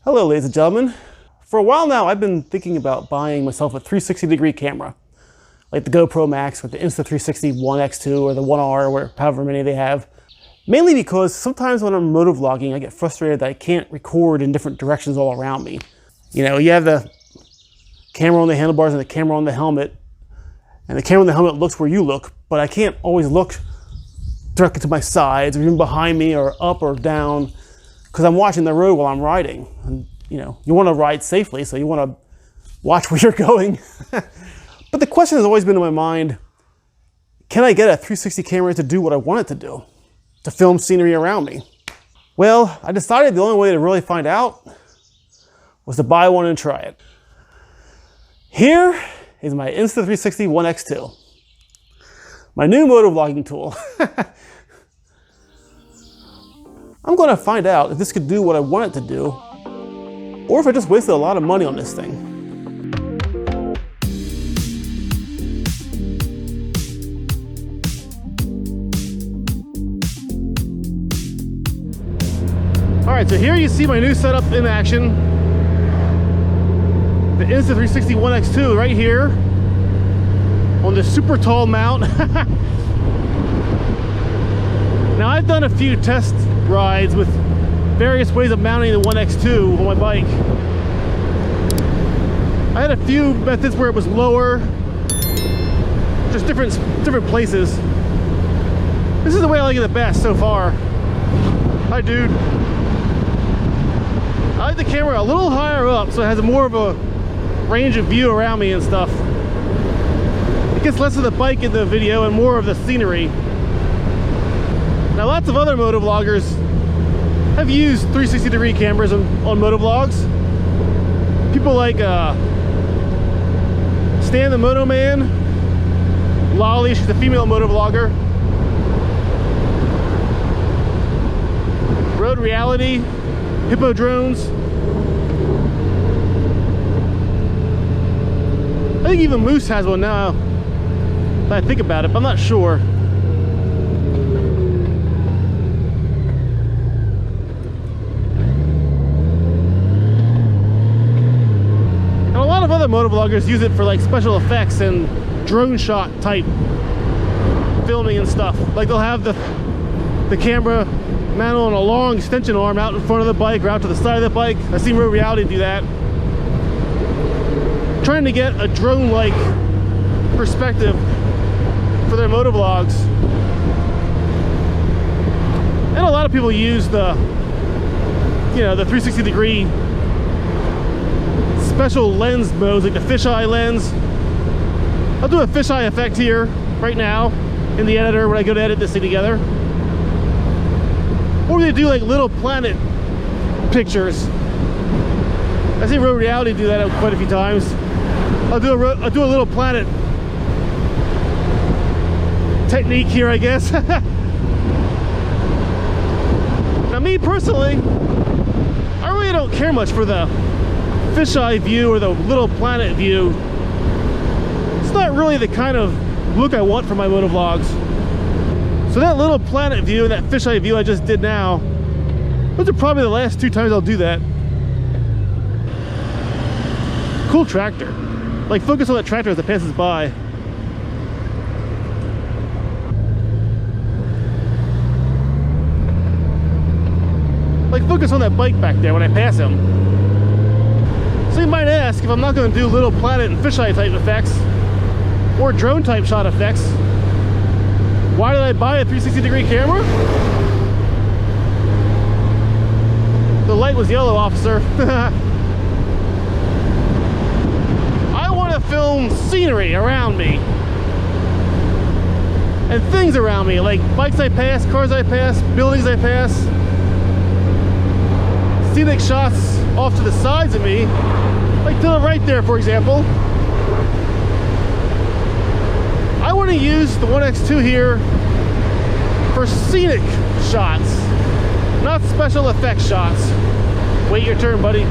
Hello ladies and gentlemen. For a while now I've been thinking about buying myself a 360-degree camera, like the GoPro Max with the Insta360 ONE X2 or the 1R or however many they have. Mainly because sometimes when I'm motovlogging I get frustrated that I can't record in different directions all around me. You know, you have the camera on the handlebars and the camera on the helmet, and the camera on the helmet looks where you look, but I can't always look directly to my sides or even behind me or up or down, because I'm watching the road while I'm riding. And you know, you want to ride safely, so you want to watch where you're going. But the question has always been in my mind, can I get a 360 camera to do what I want it to do? To film scenery around me? Well, I decided the only way to really find out was to buy one and try it. Here is my Insta360 ONE X2. My new motovlogging tool. I'm going to find out if this could do what I want it to do, or if I just wasted a lot of money on this thing. All right, so here you see my new setup in action. The Insta360 ONE X2 right here on the super tall mount. Now I've done a few test rides with various ways of mounting the ONE X2 on my bike. I had a few methods where it was lower, just different places. This is the way I like it the best so far. Hi dude. I like the camera a little higher up so it has more of a range of view around me and stuff. It gets less of the bike in the video and more of the scenery. Now lots of other motovloggers have used 360-degree cameras on motovlogs. People like Stan the Moto Man, Lolly, she's a female motovlogger, Road Reality, Hippo Drones. I think even Moose has one now, that I think about it, but I'm not sure. And a lot of other motovloggers use it for like special effects and drone shot type filming and stuff. Like they'll have the camera mounted on a long extension arm out in front of the bike or out to the side of the bike. I've seen Road Reality do that. Trying to get a drone-like perspective for their motovlogs. And a lot of people use the 360-degree special lens modes, like the fisheye lens. I'll do a fisheye effect here right now in the editor when I go to edit this thing together. Or they do like little planet pictures. I've seen Road Reality do that quite a few times. I'll do a little planet technique here, I guess. Now me personally, I really don't care much for the fisheye view or the little planet view. It's not really the kind of look I want for my motovlogs. So that little planet view and that fisheye view I just did now, those are probably the last 2 times I'll do that. Cool tractor. Like, focus on that tractor as it passes by. Like, focus on that bike back there when I pass him. So you might ask, if I'm not going to do little planet and fisheye type effects or drone type shot effects, why did I buy a 360-degree camera? The light was yellow, officer. I want to film scenery around me and things around me, like bikes I pass, cars I pass, buildings I pass, scenic shots off to the sides of me, like to the right there, for example. I want to use the ONE X2 here for scenic shots, not special effects shots. Wait your turn, buddy.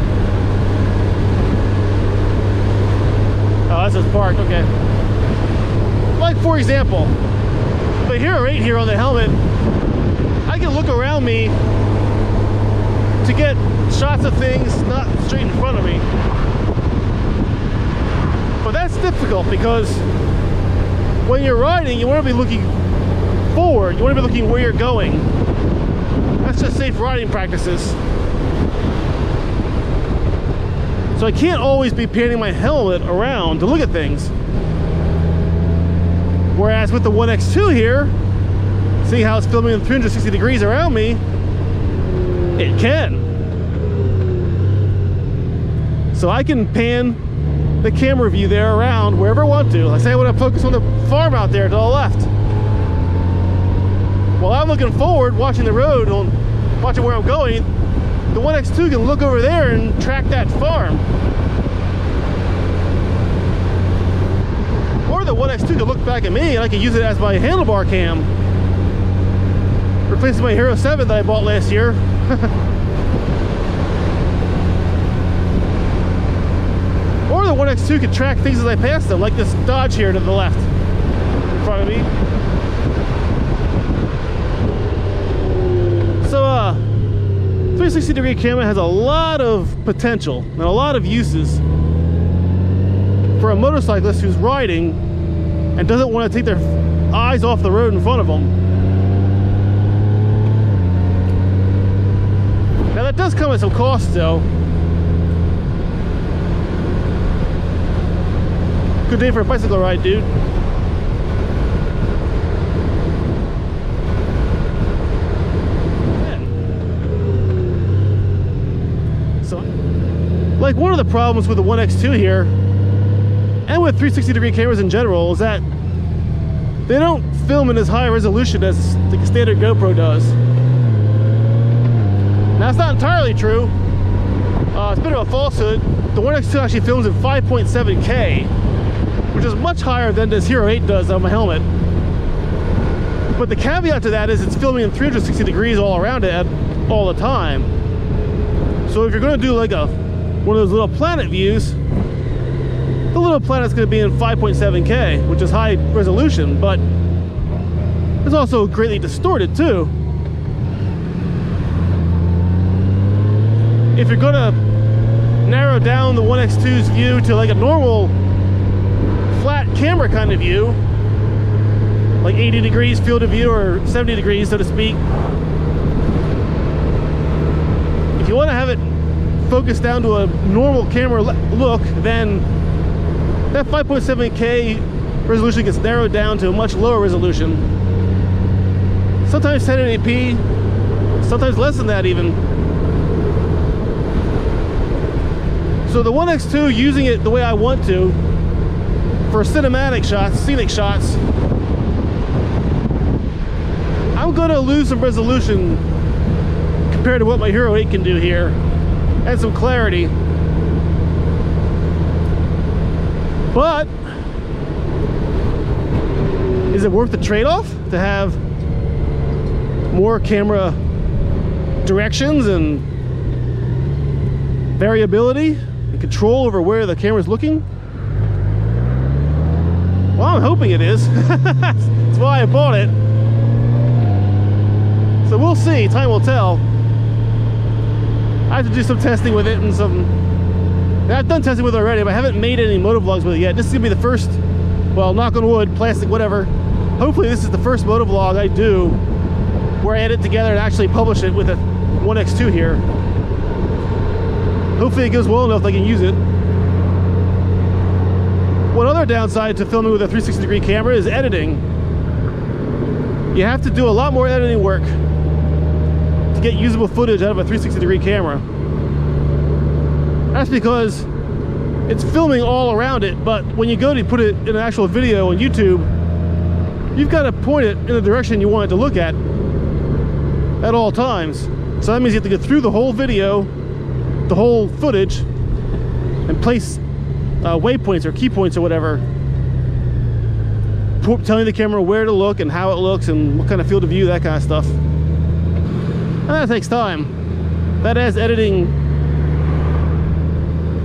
Oh, that says parked, okay. Like, for example, but here, right here on the helmet, I can look around me to get shots of things not straight in front of me. But that's difficult because when you're riding, you want to be looking forward. You want to be looking where you're going. That's just safe riding practices. So I can't always be panning my helmet around to look at things. Whereas with the ONE X2 here, see how it's filming in 360 degrees around me, it can. So I can pan the camera view there around wherever I want to. Like say I want to focus on the farm out there to the left. While I'm looking forward, watching the road, watching where I'm going, the ONE X2 can look over there and track that farm. Or the ONE X2 can look back at me and I can use it as my handlebar cam. Replacing my Hero 7 that I bought last year. Or the ONE X2 could track things as I pass them, like this Dodge here to the left in front of me. So 360 degree camera has a lot of potential and a lot of uses for a motorcyclist who's riding and doesn't want to take their eyes off the road in front of them. Now that does come at some cost though. Good day for a bicycle ride, dude. So, like one of the problems with the ONE X2 here, and with 360 degree cameras in general, is that they don't film in as high resolution as the standard GoPro does. Now it's not entirely true. It's a bit of a falsehood. The ONE X2 actually films in 5.7K, which is much higher than this Hero 8 does on my helmet. But the caveat to that is it's filming in 360 degrees all around it all the time. So if you're going to do like one of those little planet views, the little planet's going to be in 5.7K, which is high resolution, but it's also greatly distorted too. If you're going to narrow down the ONE X2's view to like a normal flat camera kind of view, like 80 degrees field of view or 70 degrees so to speak, if you want to have it focused down to a normal camera look, then that 5.7K resolution gets narrowed down to a much lower resolution, sometimes 1080p, sometimes less than that even. So the ONE X2, using it the way I want to for cinematic shots, scenic shots, I'm going to lose some resolution compared to what my Hero 8 can do here, and some clarity. But is it worth the trade-off to have more camera directions and variability and control over where the camera's looking? Well, I'm hoping it is. That's why I bought it. So we'll see, time will tell. I have to do some testing with it and I've done testing with it already, but I haven't made any motovlogs with it yet. This is gonna be the first, well, knock on wood, plastic, whatever. Hopefully this is the first motovlog I do where I edit together and actually publish it with a ONE X2 here. Hopefully it goes well enough that I can use it. One other downside to filming with a 360 degree camera is editing. You have to do a lot more editing work to get usable footage out of a 360 degree camera. That's because it's filming all around it, but when you go to put it in an actual video on YouTube, you've got to point it in the direction you want it to look at all times. So that means you have to go through the whole video, the whole footage, and place waypoints or key points or whatever, telling the camera where to look and how it looks and what kind of field of view, that kind of stuff. And that takes time. That adds editing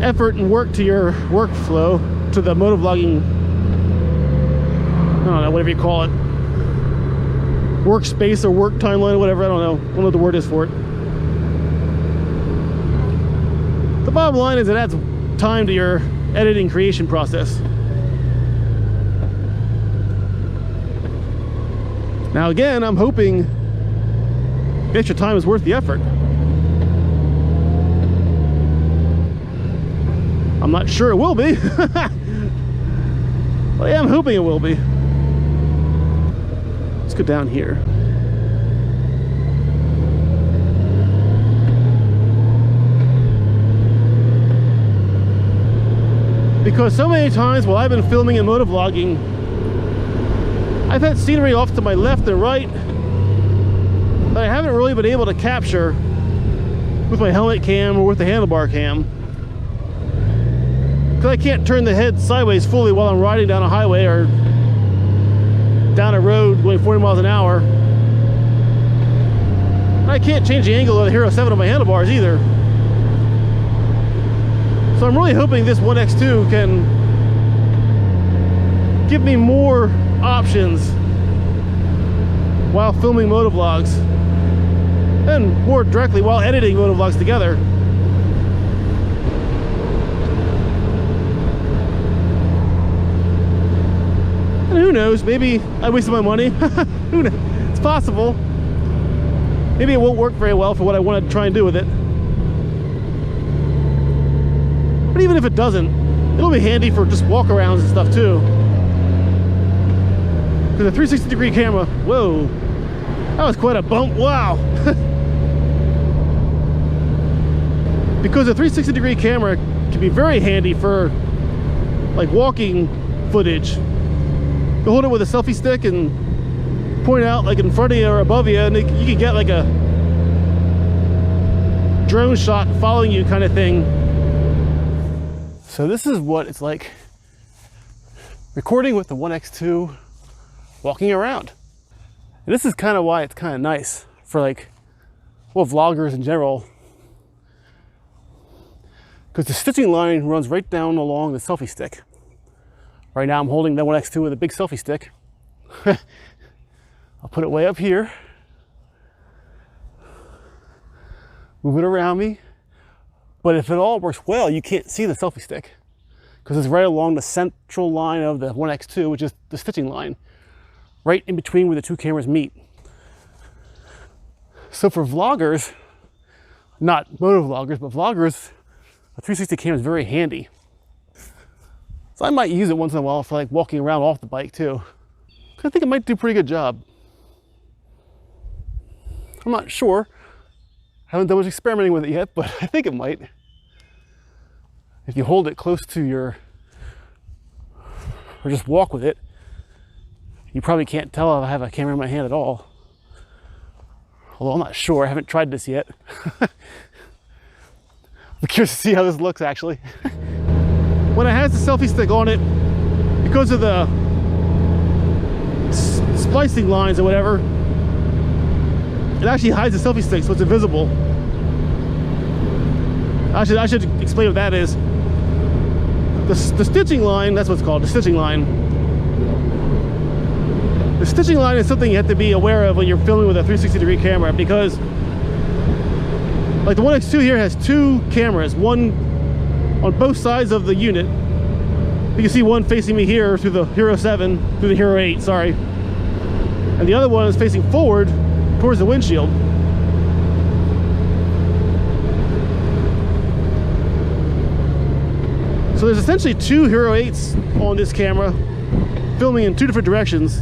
effort and work to your workflow, to the motovlogging, I don't know, whatever you call it, workspace or work timeline, whatever, I don't know what the word is for it. bottom line is it adds time to your editing creation process. Now again, I'm hoping the extra time is worth the effort. I'm not sure it will be, but yeah, I'm hoping it will be. Let's go down here. Because so many times while I've been filming and motovlogging, I've had scenery off to my left and right that I haven't really been able to capture with my helmet cam or with the handlebar cam. Because I can't turn the head sideways fully while I'm riding down a highway or down a road going 40 miles an hour. And I can't change the angle of the Hero 7 on my handlebars either. So I'm really hoping this ONE X2 can give me more options while filming motovlogs, and more directly while editing motovlogs together. And who knows, maybe I wasted my money. Who knows? It's possible. Maybe it won't work very well for what I want to try and do with it. But even if it doesn't, it'll be handy for just walk-arounds and stuff too. Because a 360-degree camera, whoa, that was quite a bump, wow. Because a 360-degree camera can be very handy for like walking footage. You hold it with a selfie stick and point out like in front of you or above you, and you can get like a drone shot following you kind of thing. So this is what it's like recording with the ONE X2 walking around. And this is kind of why it's kind of nice for like, well, vloggers in general. Because the stitching line runs right down along the selfie stick. Right now I'm holding the ONE X2 with a big selfie stick. I'll put it way up here. Move it around me. But if it all works well, you can't see the selfie stick because it's right along the central line of the ONE X2, which is the stitching line, right in between where the two cameras meet. So for vloggers, not motovloggers, but vloggers, a 360 camera is very handy. So I might use it once in a while for like walking around off the bike too. I think it might do a pretty good job. I'm not sure. I haven't done much experimenting with it yet, but I think it might. If you hold it close to your, or just walk with it, you probably can't tell if I have a camera in my hand at all. Although I'm not sure, I haven't tried this yet. I'm curious to see how this looks actually. When it has the selfie stick on it, because of the splicing lines or whatever, it actually hides the selfie stick so it's invisible. I should explain what that is. The stitching line, that's what it's called, the stitching line. The stitching line is something you have to be aware of when you're filming with a 360-degree camera, because like the ONE X2 here has two cameras, one on both sides of the unit. You can see one facing me here through the Hero 7, through the Hero 8, sorry. And the other one is facing forward towards the windshield. So there's essentially two Hero 8s on this camera, filming in two different directions,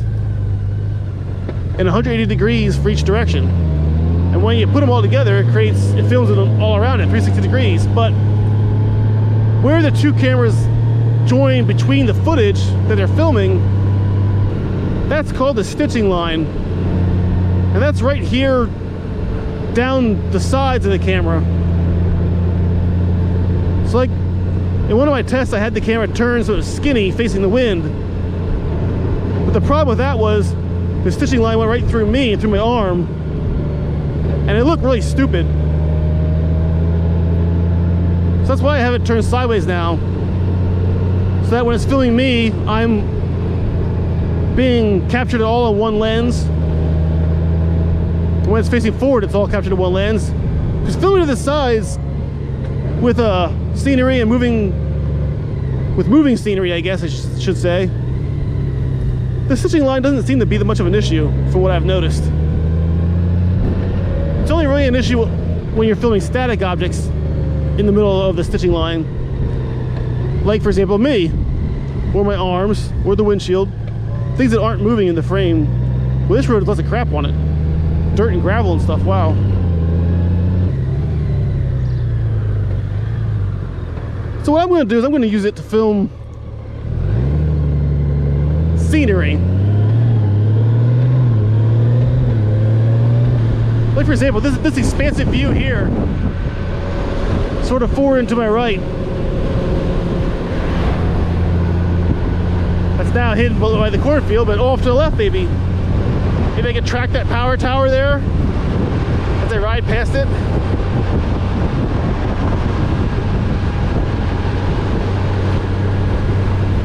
and 180 degrees for each direction. And when you put them all together, it films them all around at 360 degrees. But where the two cameras join between the footage that they're filming, that's called the stitching line. And that's right here down the sides of the camera. So like in one of my tests, I had the camera turned so it was skinny facing the wind. But the problem with that was the stitching line went right through me and through my arm, and it looked really stupid. So that's why I have it turned sideways now, so that when it's filming me, I'm being captured all in one lens. When it's facing forward, it's all captured in one lens. Because filming to the sides, with scenery and moving scenery, I guess I should say. The stitching line doesn't seem to be that much of an issue from what I've noticed. It's only really an issue when you're filming static objects in the middle of the stitching line. Like, for example, me, or my arms, or the windshield. Things that aren't moving in the frame. Well, this road has lots of crap on it. Dirt and gravel and stuff, wow. So what I'm going to do is I'm going to use it to film scenery. Like, for example, this expansive view here, sort of forward and to my right. That's now hidden by the cornfield, but off to the left, maybe. Maybe I can track that power tower there as I ride past it.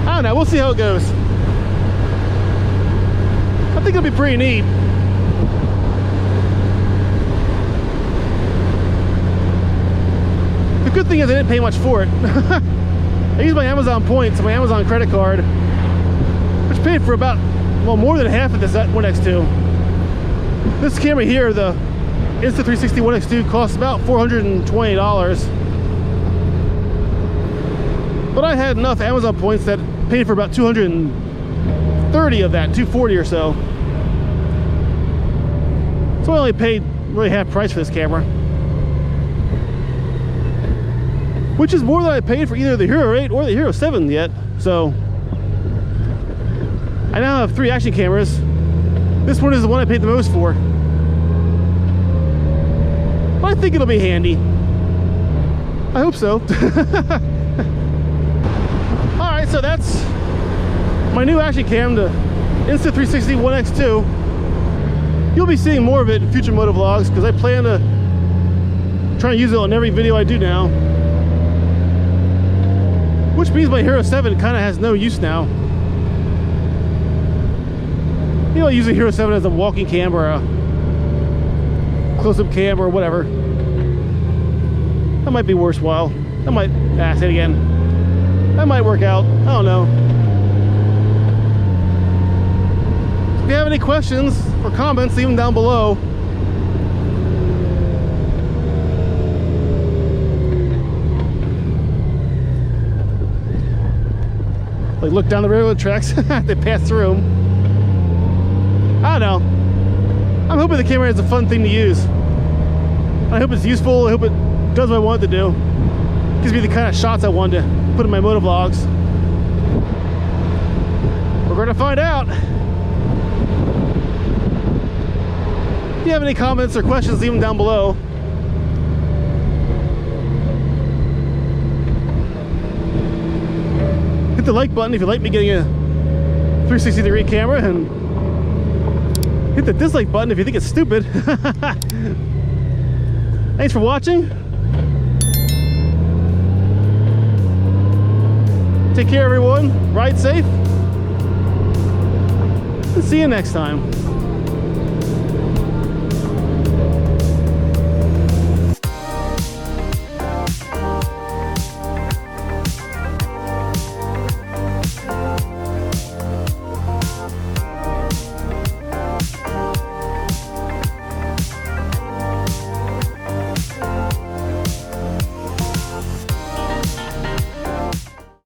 I don't know, we'll see how it goes. I think it'll be pretty neat. The good thing is I didn't pay much for it. I used my Amazon points, my Amazon credit card, which paid for about, well, more than half of this ONE X2. This camera here, the Insta360 ONE X2, costs about $420. But I had enough Amazon points that paid for about 230 of that, 240 or so. So I only paid really half price for this camera, which is more than I paid for either the Hero 8 or the Hero 7 yet. So I now have 3 action cameras. This one is the one I paid the most for. But I think it'll be handy. I hope so. Alright, so that's my new action cam, the Insta360 ONE X2. You'll be seeing more of it in future motovlogs because I plan to try and use it on every video I do now. Which means my Hero 7 kind of has no use now. You know, I use a Hero 7 as a walking cam or a close-up cam or whatever. That might be worthwhile. That might, say it again. That might work out. I don't know. If you have any questions or comments, leave them down below. Like, look down the railroad tracks. They pass through them. I don't know. I'm hoping the camera is a fun thing to use. I hope it's useful. I hope it does what I want it to do. Gives me the kind of shots I want to put in my motovlogs. We're going to find out. If you have any comments or questions, leave them down below. Hit the like button if you like me getting a 360-degree camera, and hit the dislike button if you think it's stupid. Thanks for watching. Take care, everyone. Ride safe. And see you next time.